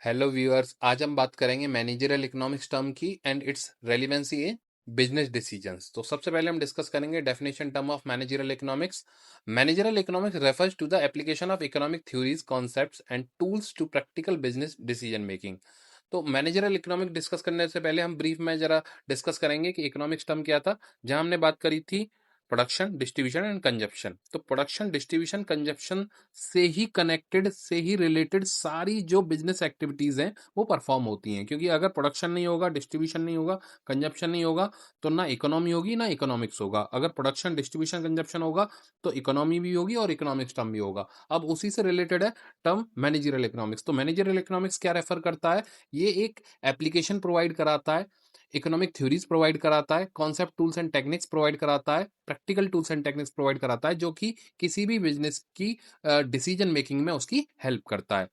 Hello viewers, आज हम बात करेंगे मैनेजरियल इकोनॉमिक्स टर्म की and its relevancy in business decisions. तो सबसे पहले हम डिस्कस करेंगे definition term of managerial economics. Managerial economics refers to the application of economic theories, concepts and tools to practical business decision making. तो managerial economic discuss करने से पहले हम ब्रीफ में जरा डिस्कस करेंगे कि इकोनॉमिक्स टर्म क्या था, जहां हमने बात करी थी प्रोडक्शन, डिस्ट्रीब्यूशन एंड कंजप्शन। तो प्रोडक्शन, डिस्ट्रीब्यूशन, कंजप्शन से ही कनेक्टेड, से ही रिलेटेड सारी जो बिजनेस एक्टिविटीज हैं वो परफॉर्म होती हैं, क्योंकि अगर प्रोडक्शन नहीं होगा, डिस्ट्रीब्यूशन नहीं होगा, कंजप्शन नहीं होगा, तो ना इकोनॉमी होगी ना इकोनॉमिक्स होगा। अगर प्रोडक्शन, डिस्ट्रीब्यूशन, कंजप्शन होगा तो इकोनॉमी भी होगी और इकोनॉमिक्स टर्म भी होगा। अब उसी से रिलेटेड है टर्म मैनेजरियल इकोनॉमिक्स। तो मैनेजरियल इकोनॉमिक्स क्या रेफर करता है? ये एक एप्लीकेशन प्रोवाइड कराता है, इकोनॉमिक थ्योरीज प्रोवाइड कराता है, concept, tools and techniques provide कराता है, practical tools and techniques provide कराता है, जो कि किसी भी बिजनेस की डिसीजन मेकिंग में उसकी हेल्प करता है।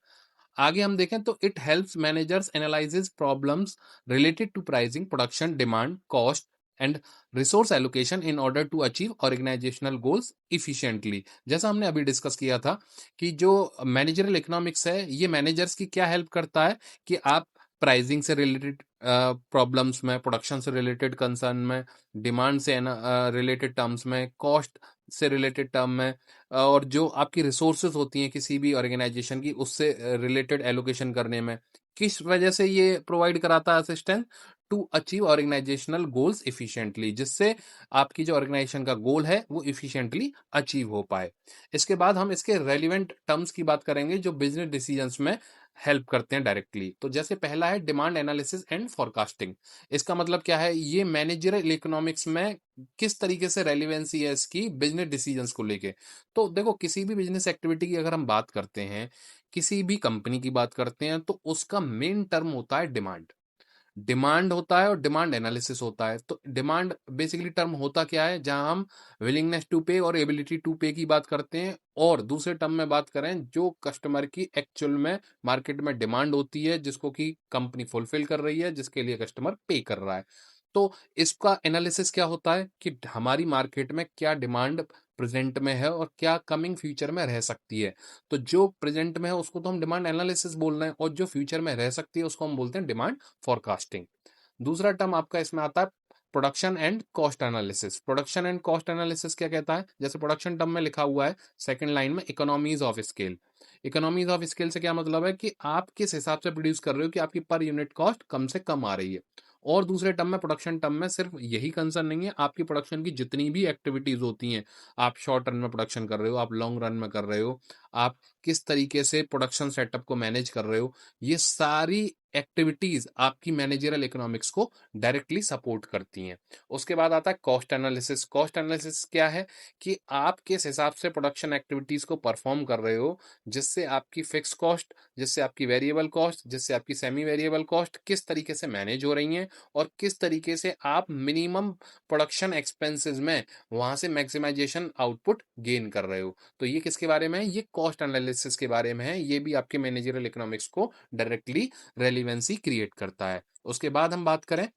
आगे हम देखें तो it helps managers analyses problems related to pricing, production, demand, cost and resource allocation in order to achieve organisational goals efficiently. जैसा हमने अभी डिस्कस किया था कि जो मैनेजरल इकोनॉमिक्स है ये मैनेजर्स की क्या हेल्प करता है कि आप प्राइसिंग से रिलेटेड प्रॉब्लम्स में, प्रोडक्शन से रिलेटेड कंसर्न में, डिमांड से रिलेटेड टर्म्स में, कॉस्ट से रिलेटेड टर्म में, और जो आपकी रिसोर्सेज होती हैं किसी भी ऑर्गेनाइजेशन की उससे रिलेटेड एलोकेशन करने में, किस वजह से ये प्रोवाइड कराता है assistance to achieve organisational goals efficiently, जिससे आपकी जो ऑर्गेनाइजेशन का गोल है वो इफिशिएंटली अचीव हो पाए। इसके बाद हम इसके रेलिवेंट टर्म्स की बात करेंगे जो बिजनेस डिसीजंस में हेल्प करते हैं डायरेक्टली। तो जैसे पहला है डिमांड एनालिसिस एंड फोरकास्टिंग। इसका मतलब क्या है? ये मैनेजरियल इकोनॉमिक्स में किस तरीके से रेलिवेंसी है इसकी बिजनेस डिसीजंस को लेके। तो देखो, किसी भी बिजनेस एक्टिविटी की अगर हम बात करते हैं, किसी भी कंपनी की बात करते हैं, तो उसका मेन टर्म होता है डिमांड। डिमांड होता है और डिमांड एनालिसिस होता है। तो डिमांड बेसिकली टर्म होता क्या है? जहां हम विलिंगनेस टू पे और एबिलिटी टू पे की बात करते हैं, और दूसरे टर्म में बात करें जो कस्टमर की एक्चुअल में मार्केट में डिमांड होती है, जिसको कि कंपनी फुलफिल कर रही है, जिसके लिए कस्टमर पे कर रहा है। तो इसका एनालिसिस क्या होता है कि हमारी मार्केट में क्या डिमांड प्रेजेंट में है और क्या कमिंग फ्यूचर में रह सकती है। तो जो प्रेजेंट में है उसको तो हम डिमांड एनालिसिस बोल रहे हैं, और जो फ्यूचर में रह सकती है उसको हम बोलते हैं डिमांड फोरकास्टिंग। दूसरा टर्म आपका इसमें आता है production and cost analysis. Production and cost analysis क्या कहता है? जैसे प्रोडक्शन टर्म में लिखा हुआ है सेकंड लाइन में, economies of scale. Economies of scale से क्या मतलब है कि आप किस हिसाब से प्रोड्यूस कर रहे हो कि आपकी पर यूनिट कॉस्ट कम से कम आ रही है। और दूसरे टर्म में, प्रोडक्शन टर्म में, सिर्फ यही कंसर्न नहीं है, आपकी प्रोडक्शन की जितनी भी एक्टिविटीज होती हैं, आप शॉर्ट रन में प्रोडक्शन कर रहे हो, आप लॉन्ग रन में कर रहे हो, आप किस तरीके से प्रोडक्शन सेटअप को मैनेज कर रहे हो, ये सारी एक्टिविटीज आपकी मैनेजरियल इकोनॉमिक्स को डायरेक्टली सपोर्ट करती हैं। उसके बाद आता है कॉस्ट एनालिसिस। कॉस्ट एनालिसिस क्या है कि आप किस हिसाब से प्रोडक्शन एक्टिविटीज को परफॉर्म कर रहे हो, जिससे आपकी फिक्स कॉस्ट, जिससे आपकी वेरिएबल कॉस्ट, जिससे आपकी सेमी वेरिएबल कॉस्ट किस तरीके से मैनेज हो रही हैं, और किस तरीके से आप मिनिमम प्रोडक्शन एक्सपेंसेस में वहां से मैक्सिमाइजेशन आउटपुट गेन कर रहे हो। तो ये किसके बारे में है? ये कॉस्ट एनालिसिस के बारे में है। ये भी आपके मैनेजरियल इकोनॉमिक्स को डायरेक्टली रेलिवेंसी क्रिएट करता है। उसके बाद हम बात करें,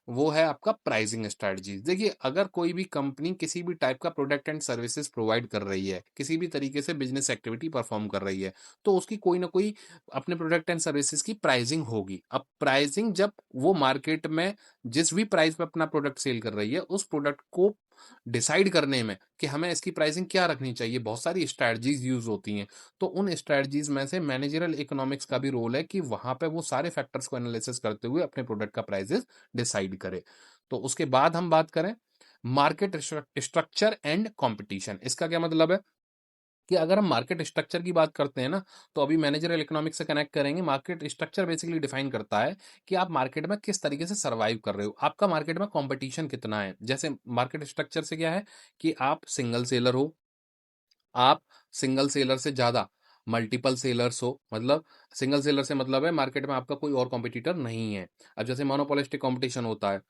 वो है आपका प्राइसिंग स्ट्रेटजी। देखिए, अगर कोई भी कंपनी किसी भी टाइप का प्रोडक्ट एंड सर्विसेज प्रोवाइड कर रही है, किसी भी तरीके से बिजनेस एक्टिविटी परफॉर्म कर रही है, तो उसकी कोई ना कोई अपने प्रोडक्ट एंड सर्विसेज की प्राइसिंग होगी। अब प्राइसिंग जब वो मार्केट में जिस भी प्राइस पे अपना प्रोडक्ट सेल कर रही है, उस प्रोडक्ट को डिसाइड करने में कि हमें इसकी प्राइसिंग क्या रखनी चाहिए, बहुत सारी स्ट्रेटजीज यूज होती हैं। तो उन स्ट्रेटजीज में से मैनेजरल इकोनॉमिक्स का भी रोल है कि वहां पे वो सारे फैक्टर्स को एनालिसिस करते हुए अपने प्रोडक्ट का प्राइसेस डिसाइड करे। तो उसके बाद हम बात करें मार्केट स्ट्रक्चर एंड कंपटीशन। इसका क्या मतलब है कि अगर हम मार्केट स्ट्रक्चर की बात करते हैं ना, तो अभी मैनेजरल इकोनॉमिक्स से कनेक्ट करेंगे। मार्केट स्ट्रक्चर बेसिकली डिफाइन करता है कि आप मार्केट में किस तरीके से सर्वाइव कर रहे हो, आपका मार्केट में कंपटीशन कितना है। जैसे मार्केट स्ट्रक्चर से क्या है कि आप सिंगल सेलर हो, आप सिंगल सेलर से ज्यादा मल्टीपल सेलर्स हो, मतलब सिंगल सेलर से मतलब है मार्केट में आपका कोई और कॉम्पिटिटर नहीं है। अब जैसे मोनोपोलिस्टिक कंपटीशन होता है,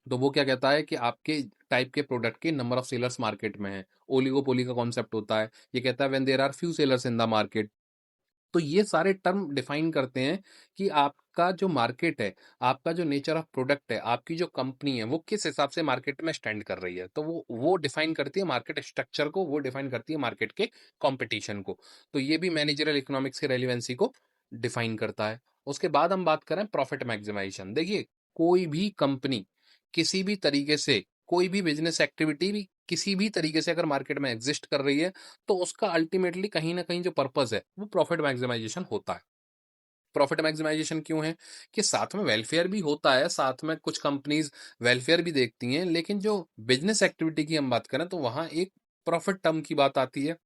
तो वो क्या कहता है कि आपके टाइप के प्रोडक्ट के नंबर ऑफ सेलर्स मार्केट में है। ओलिगोपोली का कॉन्सेप्ट होता है, ये कहता है when there are few sellers in the market. तो ये सारे टर्म डिफाइन करते हैं कि आपका जो मार्केट है, आपका जो नेचर ऑफ प्रोडक्ट है, आपकी जो कंपनी है, वो किस हिसाब से मार्केट में स्टैंड कर रही है। तो वो डिफाइन करती है मार्केट स्ट्रक्चर को, वो डिफाइन करती है मार्केट के कंपटीशन को। तो ये भी मैनेजरल इकोनॉमिक्स की रेलिवेंसी को डिफाइन करता है। उसके बाद हम बात करें प्रॉफिट मैक्सिमाइजेशन। देखिए, कोई भी कंपनी किसी भी तरीके से, कोई भी बिजनेस एक्टिविटी भी किसी भी तरीके से अगर मार्केट में एग्जिस्ट कर रही है, तो उसका अल्टीमेटली कहीं ना कहीं जो पर्पस है वो प्रॉफिट मैक्सिमाइजेशन होता है। प्रॉफिट मैक्सिमाइजेशन क्यों है? कि साथ में वेलफेयर भी होता है, साथ में कुछ कंपनीज वेलफेयर भी देखती हैं, लेकिन जो बिजनेस एक्टिविटी की हम बात करें तो वहां एक प्रॉफिट टर्म की बात आती है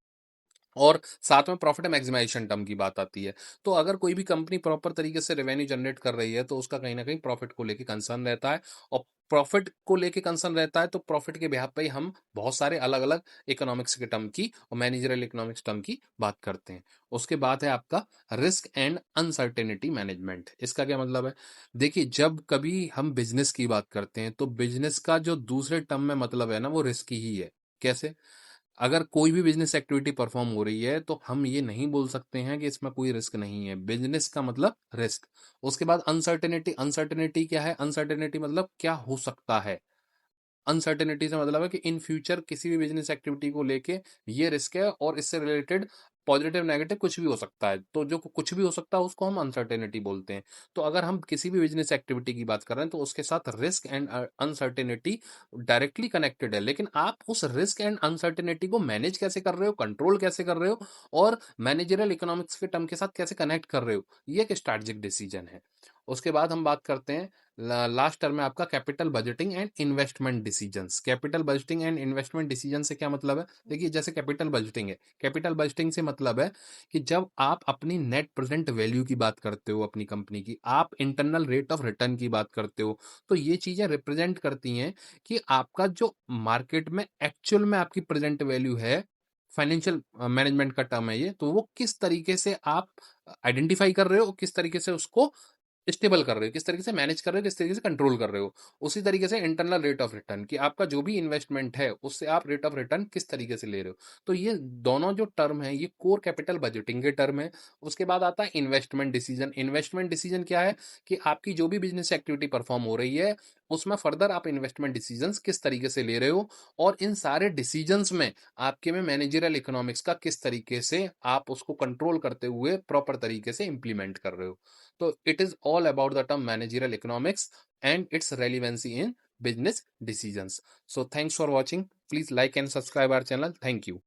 और साथ में प्रॉफिट मैक्सिमाइजेशन टर्म की बात आती है। तो अगर कोई भी कंपनी प्रॉपर तरीके से रेवेन्यू जनरेट कर रही है, तो उसका कहीं न कहीं प्रॉफिट को लेके कंसर्न रहता है और प्रॉफिट को लेके कंसर्न रहता है, तो प्रॉफिट के बिहाफ़ पे ही हम बहुत सारे अलग-अलग इकोनॉमिक्स के टर्म की और मैनेजरियल इकोनॉमिक्स टर्म की बात करते हैं। उसके बाद है आपका रिस्क एंड अनसर्टेनिटी मैनेजमेंट। इसका क्या मतलब है? देखिए, जब कभी हम बिज़नेस की बात करते हैं, तो बिज़नेस का जो दूसरे टर्म में मतलब है ना, वो रिस्क ही है। कैसे? अगर कोई भी बिजनेस एक्टिविटी परफॉर्म हो रही है तो हम ये नहीं बोल सकते हैं कि इसमें कोई रिस्क नहीं है। बिजनेस का मतलब रिस्क। उसके बाद अनसर्टेनिटी। अनसर्टेनिटी क्या है? अनसर्टेनिटी मतलब क्या हो सकता है। अनसर्टेनिटी से मतलब है कि इन फ्यूचर किसी भी बिजनेस एक्टिविटी को लेके ये रिस्क है और इससे रिलेटेड पॉजिटिव नेगेटिव कुछ भी हो सकता है। तो जो कुछ भी हो सकता है उसको हम अनसर्टेनिटी बोलते हैं। तो अगर हम किसी भी बिजनेस एक्टिविटी की बात कर रहे हैं तो उसके साथ risk and uncertainty directly connected है। लेकिन आप उस रिस्क एंड अनसर्टेनिटी को मैनेज कैसे कर रहे हो, कंट्रोल कैसे कर रहे हो और मैनेजरियल इकोनॉमिक्स के टर्म के साथ कैसे कनेक्ट कर रहे हो, ये एक स्ट्रैटेजिक डिसीजन है। उसके बाद हम बात करते हैं लास्ट टर्म में आपका capital budgeting and investment decisions. Capital budgeting and investment decision से क्या मतलब है? देखिए, जैसे कैपिटल बजटिंग है, कैपिटल बजटिंग से मतलब है कि जब आप अपनी नेट प्रेजेंट वैल्यू की बात करते हो अपनी कंपनी की, आप इंटरनल रेट ऑफ रिटर्न की बात करते हो, तो ये चीजें रिप्रेजेंट करती हैं कि आपका जो मार्केट में एक्चुअल में आपकी प्रेजेंट वैल्यू है, फाइनेंशियल मैनेजमेंट का टर्म है ये, तो वो किस तरीके से आप आइडेंटिफाई कर रहे हो, किस तरीके से उसको स्टेबल कर रहे हो, किस तरीके से मैनेज कर रहे हो, किस तरीके से कंट्रोल कर रहे हो। उसी तरीके से इंटरनल रेट ऑफ रिटर्न कि आपका जो भी इन्वेस्टमेंट है उससे आप रेट ऑफ रिटर्न किस तरीके से ले रहे हो। तो ये दोनों जो टर्म है ये कोर कैपिटल बजटिंग के टर्म है। उसके बाद आता है इन्वेस्टमेंट डिसीजन। इन्वेस्टमेंट डिसीजन क्या है? कि आपकी जो भी बिजनेस एक्टिविटी परफॉर्म हो रही है उसमें फर्दर आप इन्वेस्टमेंट डिसीजन किस तरीके से ले रहे हो और इन सारे डिसीजंस में आपके में मैनेजरियल इकोनॉमिक्स का किस तरीके से आप उसको कंट्रोल करते हुए प्रॉपर तरीके से इंप्लीमेंट कर रहे हो। So it is all about the term managerial economics and its relevancy in business decisions. So thanks for watching. Please like and subscribe our channel. Thank you.